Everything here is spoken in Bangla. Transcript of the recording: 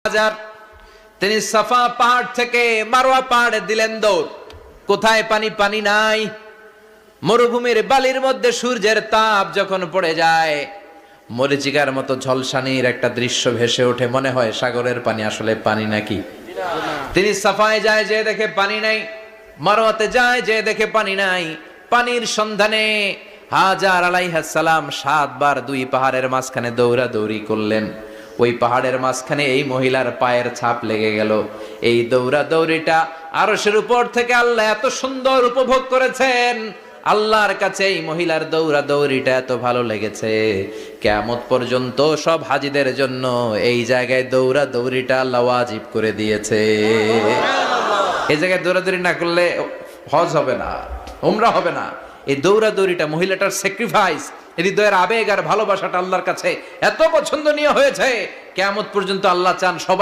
হাজার তিনি সাফা পাহাড় থেকে মারওয়া পাহাড়ে দিলেন দৌড়। কোথায় পানি? পানি নাই। মরুভূমির বালির মধ্যে সূর্যের তাপ যখন পড়ে যায়, মরীচিকার মতো ঝলসানির একটা দৃশ্য ভেসে ওঠে, মনে হয় সাগরের পানি, আসলে পানি নাকি। তিনি সাফায় যায়, যে দেখে পানি নাই। মারওয়াতে যায়, যে দেখে পানি নাই। পানির সন্ধানে হাজার আলাইহিস সালাম 7 বার 2 পাহাড়ের মাঝখানে দৌড়াদৌড়ি করলেন। ওই পাহাড়ের মাঝখানে এই মহিলার পায়ের ছাপ লেগে গেল। এই দৌড়াদৌড়িটা আরশের উপর থেকে আল্লাহ এত সুন্দর উপভোগ করেছেন। আল্লাহর কাছে এই মহিলার দৌড়াদৌড়িটা এত ভালো লেগেছে, কিয়ামত পর্যন্ত সব হাজীদের জন্য এই জায়গায় দৌড়াদৌড়িটা আল্লাহ ওয়াজিব করে দিয়েছে। এই জায়গায় দৌড়াদৌড়ি না করলে হজ হবে না, উমরা হবে না। এই দৌড়াদৌড়িটা, মহিলাটার স্যাক্রিফাইস, হৃদয়ের আবেগ আর ভালোবাসাটা আল্লাহর কাছে এত পছন্দনীয় হয়েছে, কিয়ামত পর্যন্ত আল্লাহ চান সবাই